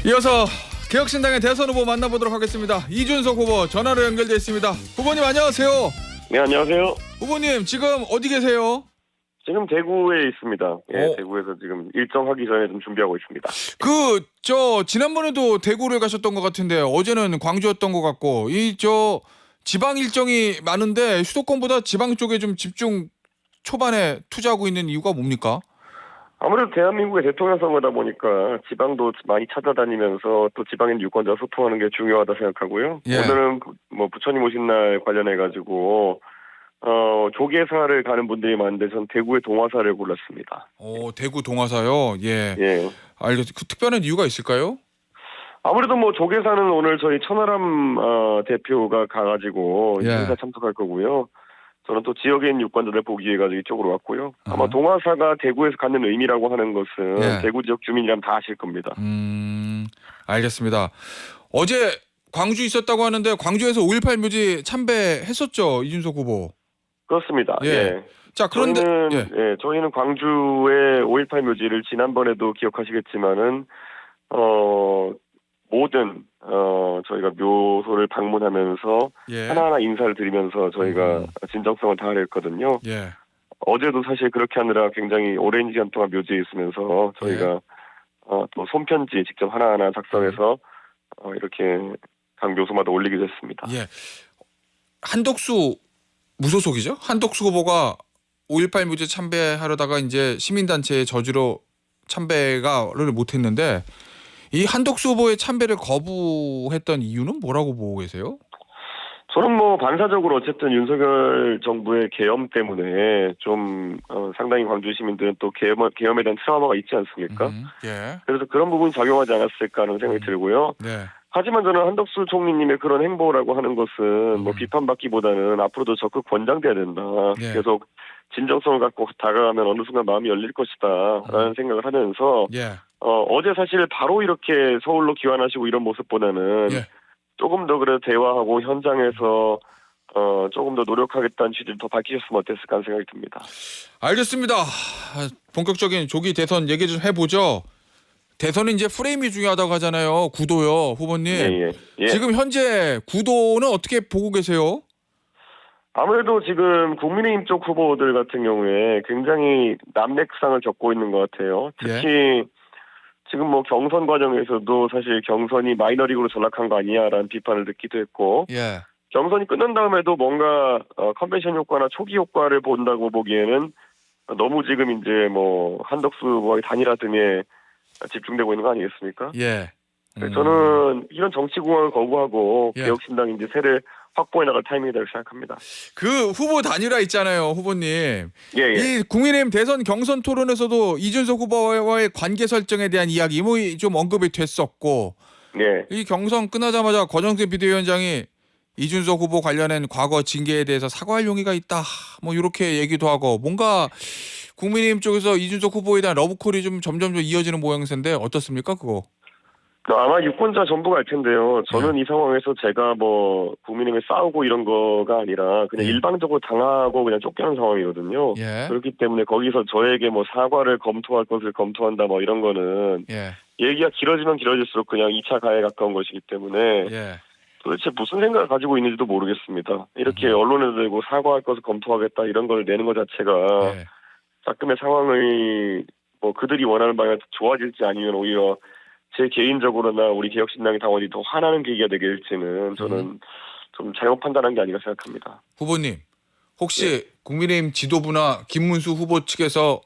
이어서 개혁신당의 대선 후보 만나보도록 하겠습니다. 이준석 후보 전화로 연결돼 있습니다. 후보님 안녕하세요. 네, 안녕하세요. 후보님 지금 어디 계세요? 지금 대구에 있습니다. 예, 어. 대구에서 지금 일정 하기 전에 좀 준비하고 있습니다. 지난번에도 대구를 가셨던 것 같은데 어제는 광주였던 것 같고 지방 일정이 많은데 수도권보다 지방 쪽에 좀 집중 초반에 투자하고 있는 이유가 뭡니까? 아무래도 대한민국의 대통령 선거다 보니까 지방도 많이 찾아다니면서 또 지방에 있는 유권자 소통하는 게 중요하다 생각하고요. 예. 오늘은 부처님 오신 날 관련해 가지고 조계사를 가는 분들이 많은데 전 대구의 동화사를 골랐습니다. 대구 동화사요. 예. 예. 알겠습니다. 그 특별한 이유가 있을까요? 아무래도 조계사는 오늘 저희 천하람 대표가 가가지고 예. 행사 참석할 거고요. 저는 또 지역에 있는 유권자들 보기 위해 가지고 이쪽으로 왔고요. 아마 어허. 동화사가 대구에서 갖는 의미라고 하는 것은 예. 대구 지역 주민이라면 다 아실 겁니다. 알겠습니다. 어제 광주 있었다고 하는데 광주에서 5.18 묘지 참배했었죠, 이준석 후보. 그렇습니다. 예. 예. 자, 그런데 저희는 광주의 5.18 묘지를 지난번에도 기억하시겠지만은 모든 저희가 묘소를 방문하면서 예. 하나하나 인사를 드리면서 저희가 진정성을 다하려 했거든요. 예. 어제도 사실 그렇게 하느라 굉장히 오랜 시간 동안 묘지에 있으면서 저희가 또 손편지 직접 하나하나 작성해서 이렇게 각 묘소마다 올리기도 했습니다. 예. 한덕수 무소속이죠? 한덕수 후보가 5.18 묘지 참배하려다가 이제 시민단체의 저지로 참배를 못했는데 이 한덕수 후보의 참배를 거부했던 이유는 뭐라고 보고 계세요? 저는 반사적으로 어쨌든 윤석열 정부의 계엄 때문에 좀 상당히 광주 시민들은 또 계엄에 대한 트라우마가 있지 않습니까? 예. 그래서 그런 부분이 작용하지 않았을까 하는 생각이 들고요. 네. 하지만 저는 한덕수 총리님의 그런 행보라고 하는 것은 비판받기보다는 앞으로도 적극 권장돼야 된다. 예. 계속 진정성을 갖고 다가가면 어느 순간 마음이 열릴 것이다라는 생각을 하면서 예. 어제 사실 바로 이렇게 서울로 귀환하시고 이런 모습보다는 예. 조금 더 그래도 대화하고 현장에서 조금 더 노력하겠다는 취지를 더 밝히셨으면 어땠을까 하는 생각이 듭니다. 알겠습니다. 본격적인 조기 대선 얘기 좀 해보죠. 대선은 이제 프레임이 중요하다고 하잖아요. 구도요, 후보님. 예. 지금 현재 구도는 어떻게 보고 계세요? 아무래도 지금 국민의힘 쪽 후보들 같은 경우에 굉장히 난맥상을 겪고 있는 것 같아요. 특히 지금 경선 과정에서도 사실 경선이 마이너리그로 전락한 거 아니냐라는 비판을 듣기도 했고 예. 경선이 끝난 다음에도 뭔가 컨벤션 효과나 초기 효과를 본다고 보기에는 너무 지금 이제 한덕수 후보의 단일화 등에 집중되고 있는 거 아니겠습니까? 예. 저는 이런 정치공학을 거부하고 예. 개혁신당 이제 세를 확보해 나갈 타이밍이라고 생각합니다. 그 후보 단일화 있잖아요, 후보님. 예. 이 국민의힘 대선 경선 토론에서도 이준석 후보와의 관계 설정에 대한 이야기 좀 언급이 됐었고, 예. 이 경선 끝나자마자 권영세 비대위원장이 이준석 후보 관련한 과거 징계에 대해서 사과할 용의가 있다. 이렇게 얘기도 하고 뭔가 국민의힘 쪽에서 이준석 후보에 대한 러브콜이 좀 점점 이어지는 모양새인데 어떻습니까, 그거? 아마 유권자 전부가 알 텐데요. 저는 이 상황에서 제가 국민의힘에 싸우고 이런 거가 아니라 그냥 일방적으로 당하고 그냥 쫓겨난 상황이거든요. 예. 그렇기 때문에 거기서 저에게 사과를 검토할 것을 검토한다 이런 거는 예. 얘기가 길어지면 길어질수록 그냥 2차 가해에 가까운 것이기 때문에 예. 도대체 무슨 생각을 가지고 있는지도 모르겠습니다. 이렇게 언론에 들고 사과할 것을 검토하겠다 이런 걸 내는 것 자체가 예. 가끔의 상황이 그들이 원하는 방향 좋아질지 아니면 오히려 제 개인적으로나 우리 개혁신당의 당원이 더 화나는 계기가 되게 될지는 저는 좀 잘못 판단한 게 아닌가 생각합니다. 후보님, 혹시 국민의힘 지도부나 김문수 후보 측에서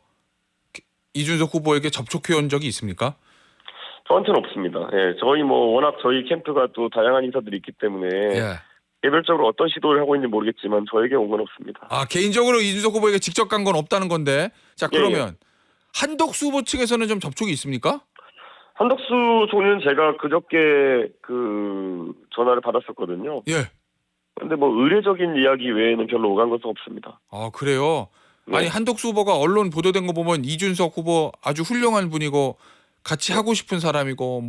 이준석 후보에게 접촉해 온 적이 있습니까? 저한테는 없습니다. 예, 저희 워낙 저희 캠프가 또 다양한 인사들이 있기 때문에 예. 개별적으로 어떤 시도를 하고 있는지 모르겠지만 저에게 온 건 없습니다. 개인적으로 이준석 후보에게 직접 간 건 없다는 건데. 자, 그러면 한덕수 후보 측에서는 좀 접촉이 있습니까? 한덕수 총리는 제가 그저께 전화를 받았었거든요. 예. 근데 의례적인 이야기 외에는 별로 오간 것은 없습니다. 아, 그래요? 네. 아니, 한덕수 후보가 언론 보도된 거 보면 이준석 후보 아주 훌륭한 분이고 같이 하고 싶은 사람이고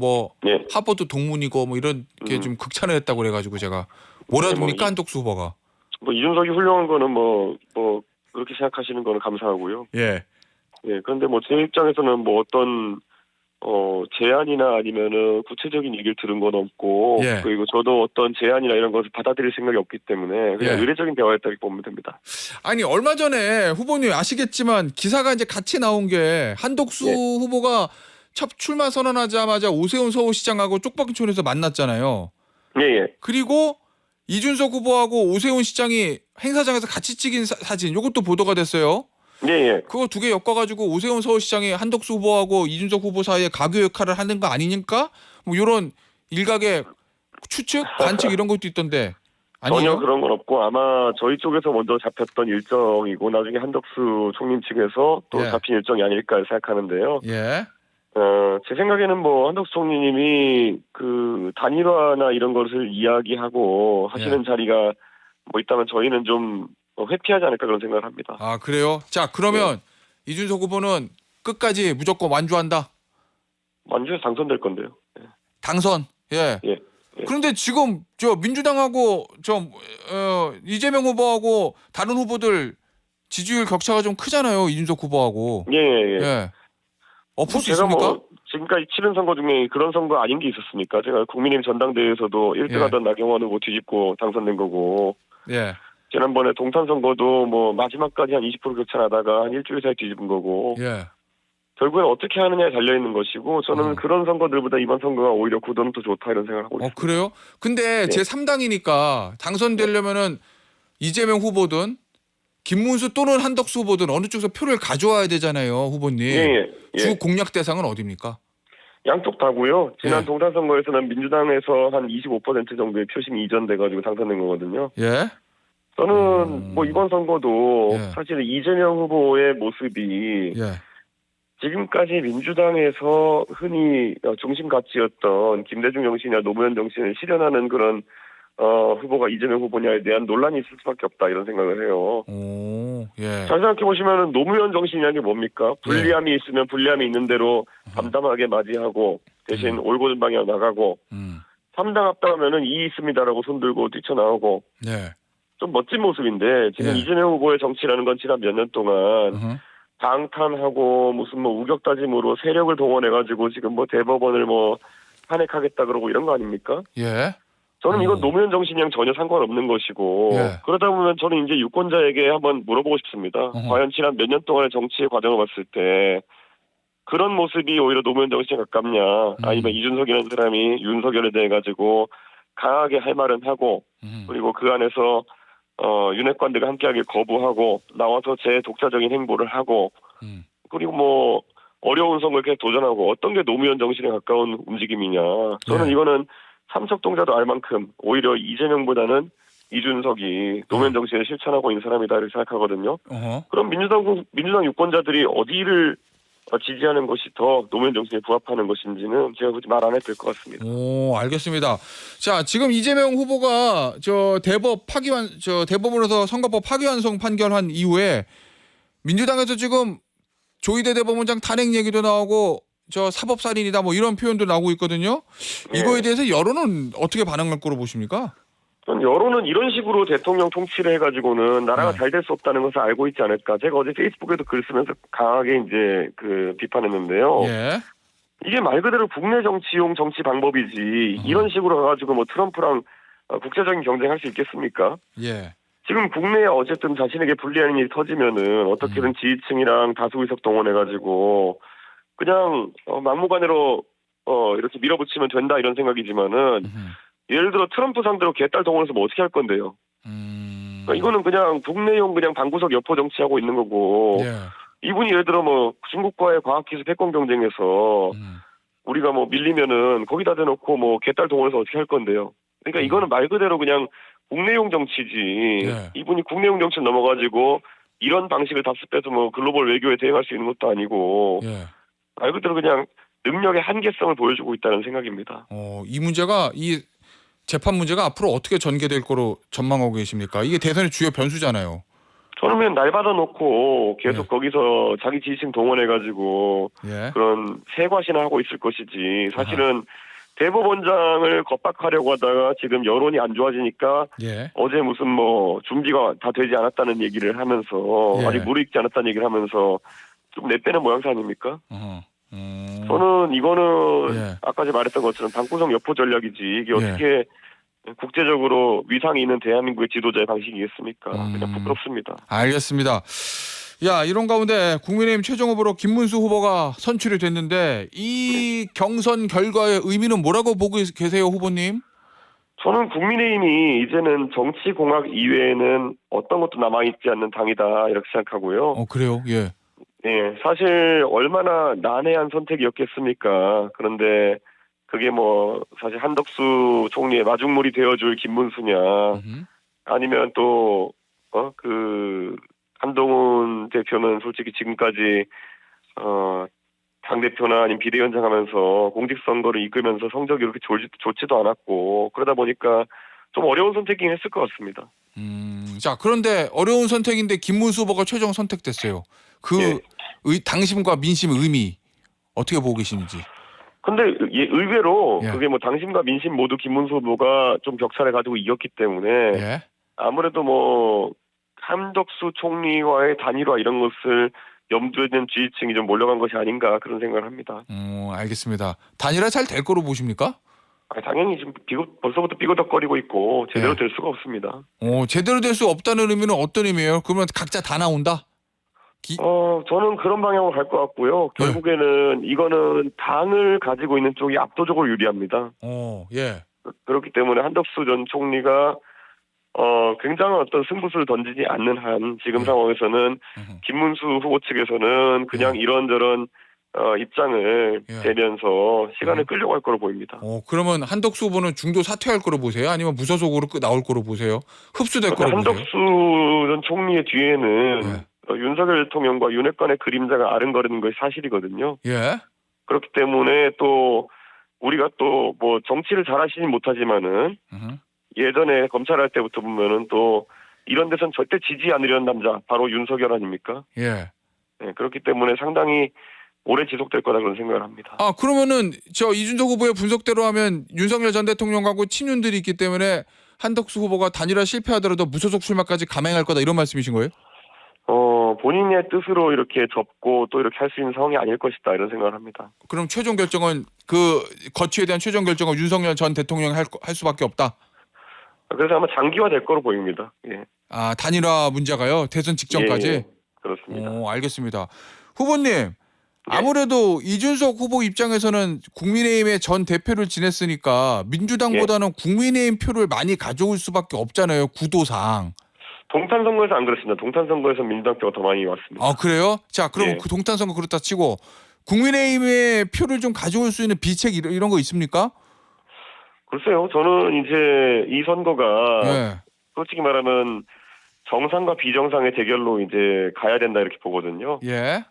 하버드 동문이고 이렇게 좀 극찬을 했다고 그래가지고 제가 뭐라 듭니까, 한덕수 후보가? 이준석이 훌륭한 거는 그렇게 생각하시는 거는 감사하고요. 예. 예, 그런데 제 입장에서는 어떤 제안이나 아니면은 구체적인 얘기를 들은 건 없고, 예. 그리고 저도 어떤 제안이나 이런 것을 받아들일 생각이 없기 때문에 그냥 예. 의례적인 대화였다고 보면 됩니다. 아니 얼마 전에 후보님 아시겠지만 기사가 이제 같이 나온 게 한덕수 예. 후보가 첫 출마 선언하자마자 오세훈 서울시장하고 쪽방촌에서 만났잖아요. 예, 예. 그리고 이준석 후보하고 오세훈 시장이 행사장에서 같이 찍은 사진 이것도 보도가 됐어요. 예, 예. 그거 두 개 엮어가지고 오세훈 서울시장이 한덕수 후보하고 이준석 후보 사이에 가교 역할을 하는 거 아니니까 뭐 이런 일각의 추측, 관측 이런 것도 있던데 전혀 아니에요? 그런 건 없고 아마 저희 쪽에서 먼저 잡혔던 일정이고 나중에 한덕수 총림 측에서 또 예. 잡힌 일정이 아닐까 생각하는데요. 예. 제 생각에는 뭐 한덕수 총리님이 그 단일화나 이런 것을 이야기하고 하시는 자리가 뭐 있다면 저희는 좀 회피하지 않을까 그런 생각을 합니다. 아 그래요? 자 그러면 이준석 후보는 끝까지 무조건 완주한다. 완주해서 당선될 건데요. 당선. 예. 예. 그런데 지금 저 민주당하고 이재명 후보하고 다른 후보들 지지율 격차가 좀 크잖아요. 이준석 후보하고. 예, 예. 예. 엎을 수 제가 있습니까? 뭐 지금까지 치른 선거 중에 그런 선거 아닌 게 있었습니까? 제가 국민의힘 전당대회에서도 1등하던 나경원 후보 뒤집고 당선된 거고, 예. 지난번에 동탄 선거도 뭐 마지막까지 한 20% 격차 나다가 한 일주일 사이 뒤집은 거고, 예. 결국엔 어떻게 하느냐에 달려 있는 것이고, 저는 그런 선거들보다 이번 선거가 오히려 구도는 더 좋다 이런 생각을 하고 있습니다. 그래요? 근데 제 3당이니까 당선되려면은 이재명 후보든 김문수 또는 한덕수 후보든 어느 쪽에서 표를 가져와야 되잖아요, 후보님. 예. 주 공략 대상은 어디입니까? 양쪽 다고요. 지난 예. 동탄 선거에서는 민주당에서 한 25% 정도의 표심이 이전돼가지고 당선된 거거든요. 예. 저는 뭐 이번 선거도 예. 사실 이재명 후보의 모습이 예. 지금까지 민주당에서 흔히 중심 가치였던 김대중 정신이나 노무현 정신을 실현하는 그런 후보가 이재명 후보냐에 대한 논란이 있을 수밖에 없다 이런 생각을 해요. 오. 예. 잘 생각해 보시면 노무현 정신이라는 게 뭡니까? 불리함이 있으면 불리함이 있는 대로 담담하게 맞이하고 대신 올곧은 방향 나가고 3당 합당하면은 이의 있습니다라고 손들고 뛰쳐나오고 예. 좀 멋진 모습인데 지금 예. 이재명 후보의 정치라는 건 지난 몇 년 동안 방탄하고 무슨 뭐 우격다짐으로 세력을 동원해가지고 지금 뭐 대법원을 뭐 탄핵하겠다 그러고 이런 거 아닙니까? 예. 저는 이건 노무현 정신이랑 전혀 상관없는 것이고 예. 그러다 보면 저는 이제 유권자에게 한번 물어보고 싶습니다. 과연 지난 몇 년 동안의 정치의 과정을 봤을 때 그런 모습이 오히려 노무현 정신에 가깝냐 아니면 이준석이라는 사람이 윤석열에 대해 가지고 강하게 할 말은 하고 그리고 그 안에서 윤핵관들과 함께하길 거부하고 나와서 제 독자적인 행보를 하고 그리고 뭐 어려운 선거에 계속 도전하고 어떤 게 노무현 정신에 가까운 움직임이냐 저는 이거는 삼척동자도 알 만큼 오히려 이재명보다는 이준석이 노무현 정신을 실천하고 있는 사람이다 이렇게 생각하거든요. 그럼 민주당 유권자들이 어디를 지지하는 것이 더 노무현 정신에 부합하는 것인지는 제가 굳이 말 안 해도 될 것 같습니다. 오, 알겠습니다. 자, 지금 이재명 후보가 대법원에서 선거법 파기환송 판결한 이후에 민주당에서 지금 조희대 대법원장 탄핵 얘기도 나오고 사법살인이다 뭐 이런 표현도 나오고 있거든요. 이거에 대해서 여론은 어떻게 반응할 거로 보십니까? 여론은 이런 식으로 대통령 통치를 해가지고는 나라가 잘 될 수 없다는 것을 알고 있지 않을까. 제가 어제 페이스북에도 글 쓰면서 강하게 이제 비판했는데요. 예. 이게 말 그대로 국내 정치용 정치 방법이지 이런 식으로 가가지고 뭐 트럼프랑 국제적인 경쟁할 수 있겠습니까? 예. 지금 국내에 어쨌든 자신에게 불리한 일이 터지면은 어떻게든 지지층이랑 다수 의석 동원해가지고 그냥 막무가내로 이렇게 밀어붙이면 된다 이런 생각이지만은 예를 들어 트럼프 상대로 개딸 동원해서 뭐 어떻게 할 건데요? 그러니까 이거는 그냥 국내용 그냥 방구석 여포 정치하고 있는 거고 이분이 예를 들어 뭐 중국과의 과학기술 패권 경쟁에서 우리가 뭐 밀리면은 거기다 대놓고 뭐 개딸 동원해서 어떻게 할 건데요? 그러니까 이거는 말 그대로 그냥 국내용 정치지 이분이 국내용 정치 넘어가지고 이런 방식을 답습해서 뭐 글로벌 외교에 대응할 수 있는 것도 아니고 말 그대로 그냥 능력의 한계성을 보여주고 있다는 생각입니다. 이 문제가 이 재판 문제가 앞으로 어떻게 전개될 거로 전망하고 계십니까? 이게 대선의 주요 변수잖아요. 저는 그냥 날 받아놓고 계속 거기서 자기 지지층 동원해가지고 그런 세과시나 하고 있을 것이지 사실은 대법원장을 겁박하려고 하다가 지금 여론이 안 좋아지니까 어제 무슨 뭐 준비가 다 되지 않았다는 얘기를 하면서 아직 무르익지 않았다는 얘기를 하면서 좀 내빼는 모양새 아닙니까? 저는 이거는 예. 아까 제가 말했던 것처럼 방구석 여포 전략이지 이게 예. 어떻게 국제적으로 위상이 있는 대한민국의 지도자의 방식이겠습니까? 그냥 부끄럽습니다. 알겠습니다. 야, 이런 가운데 국민의힘 최종 후보로 김문수 후보가 선출이 됐는데 이 경선 결과의 의미는 뭐라고 보고 계세요, 후보님? 저는 국민의힘이 이제는 정치공학 이외에는 어떤 것도 남아있지 않는 당이다 이렇게 생각하고요. 그래요? 예. 예, 사실 얼마나 난해한 선택이었겠습니까? 그런데 그게 뭐 사실 한덕수 총리의 마중물이 되어줄 김문수냐 아니면 또 한동훈 대표는 솔직히 지금까지 당대표나 아니면 비대위원장 하면서 공직선거를 이끌면서 성적이 이렇게 좋지도 않았고 그러다 보니까 좀 어려운 선택이긴 했을 것 같습니다. 자, 그런데 어려운 선택인데 김문수 후보가 최종 선택됐어요. 그 예. 당심과 민심의 의미 어떻게 보고 계시는지. 근데 의외로 예. 그게 뭐 당심과 민심 모두 김문수 후보가 좀 격차를 가지고 이겼기 때문에 예. 아무래도 뭐 한덕수 총리와의 단일화 이런 것을 염두에 둔 지지층이 좀 몰려간 것이 아닌가 그런 생각을 합니다. 알겠습니다. 단일화 잘 될 거로 보십니까? 당연히 지금 벌써부터 삐거덕거리고 있고 제대로 예. 될 수가 없습니다. 제대로 될 수 없다는 의미는 어떤 의미예요? 그러면 각자 다 나온다? 저는 그런 방향으로 갈 것 같고요. 결국에는 이거는 당을 가지고 있는 쪽이 압도적으로 유리합니다. 예. 그렇기 때문에 한덕수 전 총리가 굉장한 어떤 승부수를 던지지 않는 한 지금 상황에서는 김문수 후보 측에서는 그냥 이런저런 입장을 대면서 시간을 끌려고 할 거로 보입니다. 그러면 한덕수 후보는 중도 사퇴할 거로 보세요? 아니면 무소속으로 나올 거로 보세요? 흡수될 거로 보세요? 한덕수 전 총리의 뒤에는 윤석열 대통령과 윤핵관의 그림자가 아른거리는 것이 사실이거든요. 예. 그렇기 때문에 또 우리가 또 뭐 정치를 잘하시진 못하지만은 예전에 검찰할 때부터 보면은 또 이런 데선 절대 지지 않으려는 남자 바로 윤석열 아닙니까? 예. 네, 그렇기 때문에 상당히 오래 지속될 거다 그런 생각을 합니다. 그러면은 이준석 후보의 분석대로 하면 윤석열 전 대통령하고 친윤들이 있기 때문에 한덕수 후보가 단일화 실패하더라도 무소속 출마까지 감행할 거다 이런 말씀이신 거예요? 본인의 뜻으로 이렇게 접고 또 이렇게 할 수 있는 상황이 아닐 것이다 이런 생각을 합니다. 그럼 최종 결정은 그 거취에 대한 최종 결정은 윤석열 전 대통령이 할 수밖에 없다. 그래서 아마 장기화될 거로 보입니다. 예. 단일화 문제가요? 대선 직전까지? 예, 그렇습니다. 알겠습니다. 후보님, 아무래도 이준석 후보 입장에서는 국민의힘의 전 대표를 지냈으니까 민주당보다는 국민의힘 표를 많이 가져올 수밖에 없잖아요. 구도상. 동탄 선거에서 안 그렇습니다. 동탄 선거에서 민주당 표가 더 많이 왔습니다. 그래요? 자, 그럼 그 동탄 선거 그렇다 치고 국민의힘의 표를 좀 가져올 수 있는 비책 이런 거 있습니까? 글쎄요. 저는 이제 이 선거가 솔직히 말하면 정상과 비정상의 대결로 이제 가야 된다 이렇게 보거든요. 예.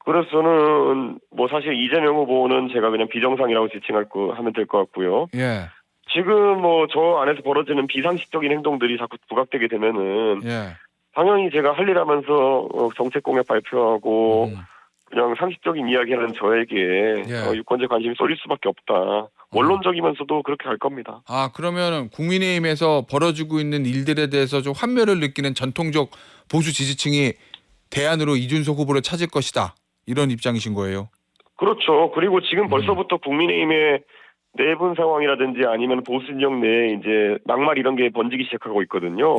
그래서 저는 뭐 사실 이재명 후보는 제가 그냥 비정상이라고 하면 될 것 같고요. 예. 지금 뭐 저 안에서 벌어지는 비상식적인 행동들이 자꾸 부각되게 되면은 당연히 제가 할 일 하면서 정책 공약 발표하고 그냥 상식적인 이야기하는 저에게 유권자 관심이 쏠릴 수밖에 없다. 원론적이면서도 그렇게 갈 겁니다. 그러면 국민의힘에서 벌어지고 있는 일들에 대해서 좀 환멸을 느끼는 전통적 보수 지지층이 대안으로 이준석 후보를 찾을 것이다. 이런 입장이신 거예요. 그렇죠. 그리고 지금 벌써부터 국민의힘의 내분 상황이라든지 아니면 보수 진영 내에 이제 막말 이런 게 번지기 시작하고 있거든요.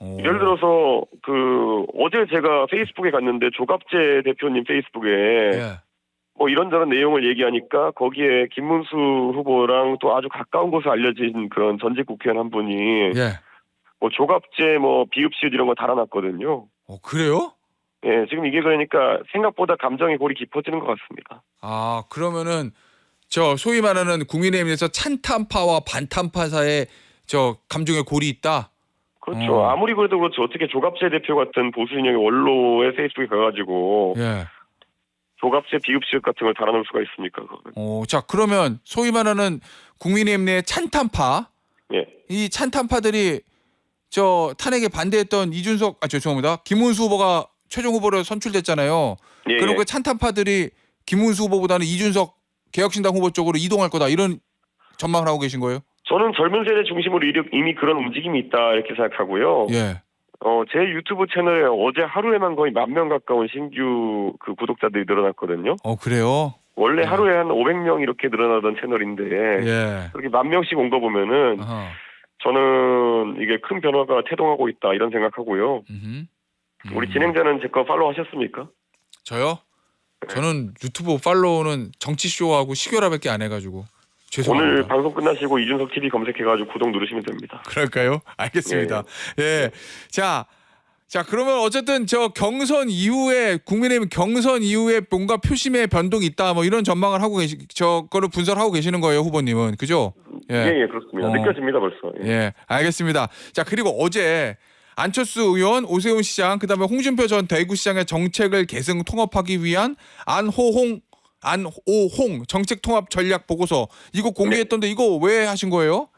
예를 들어서 어제 제가 페이스북에 갔는데 조갑재 대표님 페이스북에 뭐 이런저런 내용을 얘기하니까 거기에 김문수 후보랑 또 아주 가까운 곳으로 알려진 그런 전직 국회의원 한 분이 뭐 조갑재 뭐 비읍시읒 이런 거 달아놨거든요. 그래요? 예, 지금 이게 그러니까 생각보다 감정의 골이 깊어지는 것 같습니다. 그러면은 소위 말하는 국민의힘에서 찬탄파와 반탄파 사이에 감정의 골이 있다. 그렇죠. 아무리 그래도 그렇죠. 어떻게 조갑재 대표 같은 보수 진영의 원로의 페이스북에 가가지고 조갑재 비읍시읒 같은 걸 달아놓을 수가 있습니까? 자, 그러면 소위 말하는 국민의힘 내 찬탄파, 이 찬탄파들이 탄핵에 반대했던 죄송합니다. 김문수 후보가 최종 후보로 선출됐잖아요. 그럼 그 찬탄파들이 김문수 후보보다는 이준석 개혁신당 후보 쪽으로 이동할 거다 이런 전망을 하고 계신 거예요? 저는 젊은 세대 중심으로 이미 그런 움직임이 있다 이렇게 생각하고요. 제 유튜브 채널에 어제 하루에만 거의 10,000명 가까운 신규 그 구독자들이 늘어났거든요. 그래요? 원래 예. 하루에 한 500명 이렇게 늘어나던 채널인데 예. 그렇게 10,000명씩 온 거 보면은 어허. 저는 이게 큰 변화가 태동하고 있다 이런 생각하고요. 우리 진행자는 제 거 팔로우 하셨습니까? 저요? 네. 저는 유튜브 팔로우는 정치쇼하고 시교라밖에 안 해가지고 죄송합니다. 오늘 방송 끝나시고 이준석 TV 검색해가지고 구독 누르시면 됩니다. 그럴까요? 알겠습니다. 예. 자, 그러면 어쨌든 저 경선 이후에 국민의힘 경선 이후에 뭔가 표심의 변동이 있다 뭐 이런 전망을 하고 저거를 분석을 하고 계시는 거예요, 후보님은. 그죠? 예, 그렇습니다. 느껴집니다, 벌써. 예, 알겠습니다. 자, 그리고 어제 안철수 의원, 오세훈 시장, 그다음에 홍준표 전 대구시장의 정책을 계승 통합하기 위한 안호홍 정책 통합 전략 보고서 이거 공개했던데 이거 왜 하신 거예요?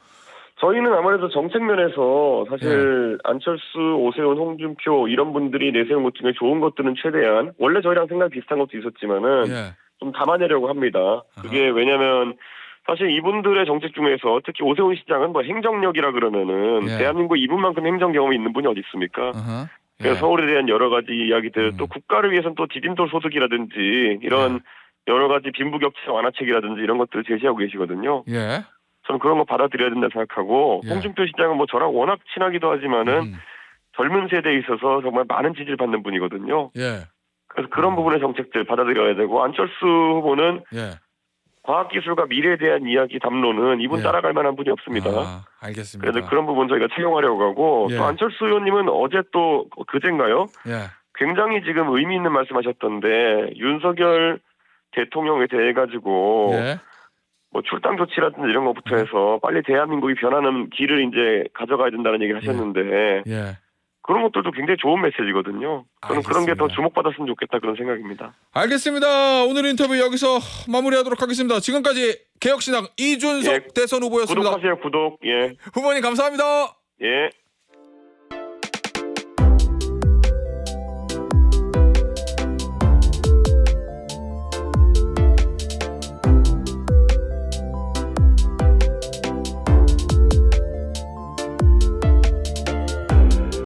저희는 아무래도 정책 면에서 사실 안철수, 오세훈, 홍준표 이런 분들이 내세운 것 중에 좋은 것들은 최대한 원래 저희랑 생각 비슷한 것도 있었지만은 좀 담아내려고 합니다. 그게 왜냐면 사실 이분들의 정책 중에서 특히 오세훈 시장은 뭐 행정력이라 그러면은 대한민국 이분만큼 행정 경험이 있는 분이 어디 있습니까? 그래서 서울에 대한 여러 가지 이야기들 또 국가를 위해서는 또 디딤돌 소득이라든지 이런 여러 가지 빈부격차 완화책이라든지 이런 것들을 제시하고 계시거든요. 저는 그런 거 받아들여야 된다 생각하고 홍준표 시장은 뭐 저랑 워낙 친하기도 하지만은 젊은 세대에 있어서 정말 많은 지지를 받는 분이거든요. 그래서 그런 부분의 정책들 받아들여야 되고 안철수 후보는 과학기술과 미래에 대한 이야기 담론은 이분 따라갈 만한 분이 없습니다. 알겠습니다. 그래서 그런 부분 저희가 채용하려고 하고 또 안철수 의원님은 어제 또 그젠가요? 굉장히 지금 의미 있는 말씀하셨던데 윤석열 대통령에 대해 가지고 뭐 출당 조치라든지 이런 것부터 해서 빨리 대한민국이 변하는 길을 이제 가져가야 된다는 얘기를 하셨는데 그런 것들도 굉장히 좋은 메시지거든요. 저는 그런 게 더 주목받았으면 좋겠다 그런 생각입니다. 알겠습니다. 오늘 인터뷰 여기서 마무리하도록 하겠습니다. 지금까지 개혁신당 이준석 대선 후보였습니다. 구독하세요. 구독. 후보님 감사합니다. 예.